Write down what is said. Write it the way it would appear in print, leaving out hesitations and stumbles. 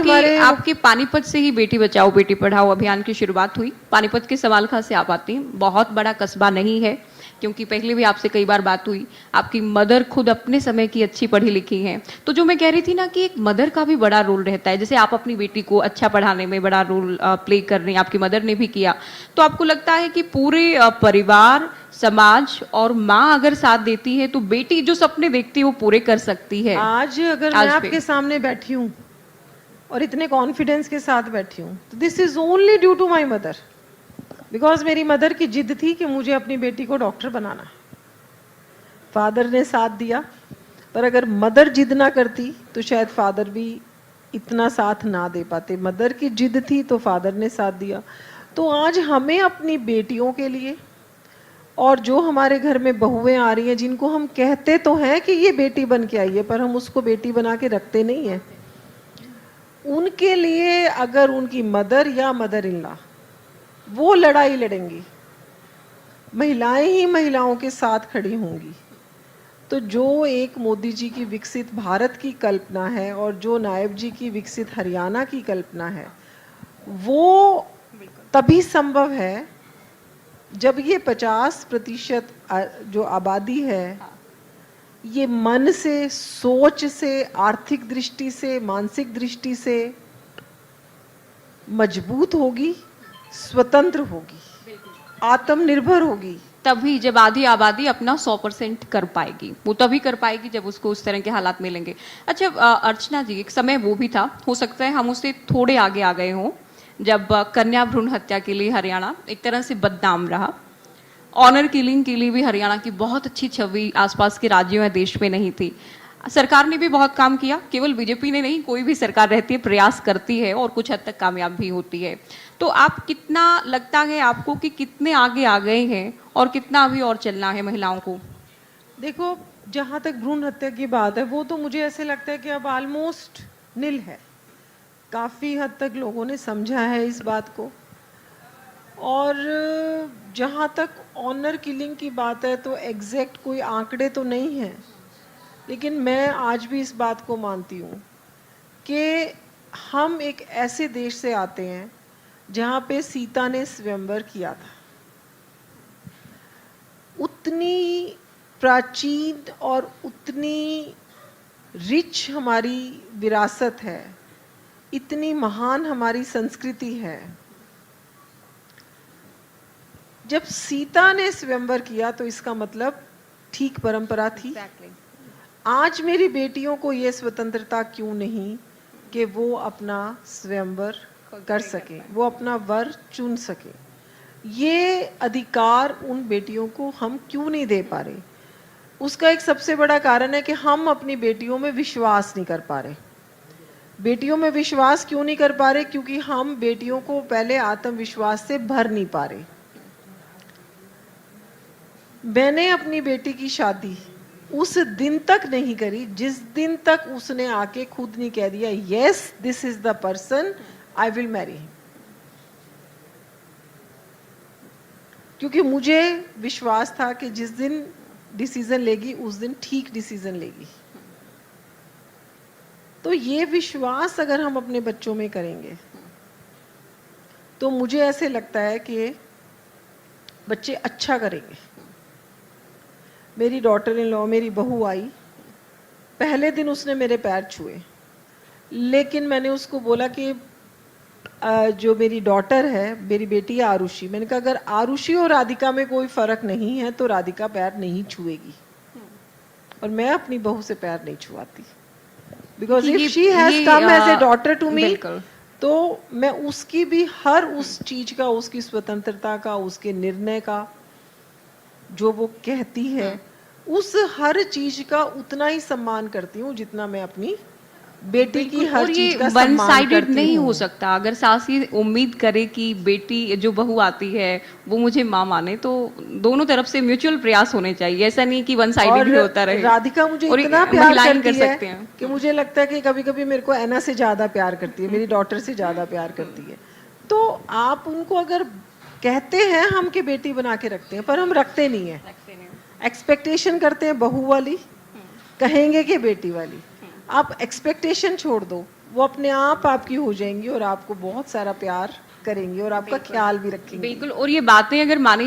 हमारे आपके पानीपत से ही बेटी बचाओ बेटी पढ़ाओ अभियान की शुरुआत हुई। पानीपत के समालखा से आप आती हैं, बहुत बड़ा कस्बा नहीं है, क्योंकि पहले भी आपसे कई बार बात हुई। आपकी मदर खुद अपने समय की अच्छी पढ़ी लिखी हैं। तो जो मैं कह रही थी ना कि एक मदर का भी बड़ा रोल रहता है, जैसे आप अपनी बेटी को अच्छा पढ़ाने में बड़ा रोल प्ले कर रही हैं, आपकी मदर ने भी किया। तो आपको लगता है कि पूरे परिवार, समाज और माँ अगर साथ देती है तो बेटी जो सपने देखती है वो पूरे कर सकती है। आज अगर मैं आपके सामने बैठी हूँ और इतने कॉन्फिडेंस के साथ बैठी हूँ तो this is only due to my mother, because मेरी मदर की जिद थी कि मुझे अपनी बेटी को डॉक्टर बनाना है। फादर ने साथ दिया, पर अगर मदर जिद ना करती तो शायद फादर भी इतना साथ ना दे पाते। मदर की जिद थी तो फादर ने साथ दिया। तो आज हमें अपनी बेटियों के लिए, और जो हमारे घर में बहुएं आ रही हैं जिनको हम कहते तो हैं कि ये बेटी बन के आई है, पर हम उसको बेटी बना के रखते नहीं हैं, उनके लिए अगर उनकी मदर या मदर इन लॉ वो लड़ाई लड़ेंगी, महिलाएं ही महिलाओं के साथ खड़ी होंगी, तो जो एक मोदी जी की विकसित भारत की कल्पना है और जो नायब जी की विकसित हरियाणा की कल्पना है, वो तभी संभव है जब ये 50% जो आबादी है ये मन से, सोच से, आर्थिक दृष्टि से, मानसिक दृष्टि से मजबूत होगी, स्वतंत्र होगी, आत्मनिर्भर होगी। तभी जब आधी आबादी अपना 100% कर पाएगी, वो तभी कर पाएगी जब उसको उस तरह के हालात मिलेंगे। अच्छा अर्चना जी, एक समय वो भी था, हो सकता है हम उससे थोड़े आगे आ गए हों, जब कन्या भ्रूण हत्या के लिए हरियाणा एक तरह से बदनाम रहा। ऑनर किलिंग के लिए भी हरियाणा की बहुत अच्छी छवि आसपास के राज्यों या देश में नहीं थी। सरकार ने भी बहुत काम किया, केवल बीजेपी ने नहीं, कोई भी सरकार रहती है प्रयास करती है और कुछ हद तक कामयाब भी होती है। तो आप कितना लगता है आपको कि कितने आगे आ गए हैं और कितना अभी और चलना है महिलाओं को? देखो, जहाँ तक भ्रूण हत्या की बात है वो तो मुझे ऐसे लगता है कि अब ऑलमोस्ट निल है। काफ़ी हद तक लोगों ने समझा है इस बात को। और जहाँ तक ऑनर किलिंग की बात है तो एग्जैक्ट कोई आंकड़े तो नहीं हैं, लेकिन मैं आज भी इस बात को मानती हूँ कि हम एक ऐसे देश से आते हैं जहाँ पे सीता ने स्वयंवर किया था। उतनी प्राचीन और उतनी रिच हमारी विरासत है, इतनी महान हमारी संस्कृति है। जब सीता ने स्वयंवर किया तो इसका मतलब ठीक परंपरा थी। आज मेरी बेटियों को ये स्वतंत्रता क्यों नहीं कि वो अपना स्वयंवर कर सके, वो अपना वर चुन सके? ये अधिकार उन बेटियों को हम क्यों नहीं दे पा रहे? उसका एक सबसे बड़ा कारण है कि हम अपनी बेटियों में विश्वास नहीं कर पा रहे। बेटियों में विश्वास क्यों नहीं कर पा रहे? क्योंकि हम बेटियों को पहले आत्मविश्वास से भर नहीं पा रहे। मैंने अपनी बेटी की शादी उस दिन तक नहीं करी जिस दिन तक उसने आके खुद नहीं कह दिया yes this is the person I will marry. क्योंकि मुझे विश्वास था कि जिस दिन डिसीजन लेगी उस दिन ठीक डिसीजन लेगी। तो ये विश्वास अगर हम अपने बच्चों में करेंगे तो मुझे ऐसे लगता है कि बच्चे अच्छा करेंगे। मेरी डॉटर इन लॉ, मेरी बहू आई, पहले दिन उसने मेरे पैर छुए, लेकिन मैंने उसको बोला कि जो मेरी डॉटर है, मेरी बेटी है आरुषि, मैंने कहा अगर आरुषि और राधिका में कोई फर्क नहीं है तो राधिका पैर नहीं छुएगी, और मैं अपनी बहू से पैर नहीं छुआती, because if she has come as a daughter to me, तो मैं उसकी भी हर उस चीज का, उसकी स्वतंत्रता का, उसके निर्णय का, जो वो कहती है, उस हर चीज का उतना ही सम्मान करती हूँ जितना मैं अपनी बेटी की हर चीज का वन साइडेड साइडेड नहीं हो सकता। अगर सास ये उम्मीद करे कि बेटी जो बहू आती है वो मुझे माँ माने, तो दोनों तरफ से म्यूचुअल प्रयास होने चाहिए। ऐसा नहीं कि वन साइडेड ही होता रहे। राधिका मुझे इतना प्यार करती है कि मुझे लगता है कि कभी कभी मेरे को ऐना से ज्यादा प्यार करती है, मेरी डॉटर से ज्यादा प्यार करती है। तो आप उनको अगर कहते हैं हम कि बेटी बना के रखते हैं, पर हम रखते नहीं है, एक्सपेक्टेशन करते हैं बहू वाली, कहेंगे कि बेटी वाली। आप एक्सपेक्टेशन छोड़ दो, वो अपने आप आपकी हो जाएंगी और आपको बहुत सारा प्यार करेंगी और आपका ख्याल भी रखेंगी। बिल्कुल, और ये बातें अगर मानी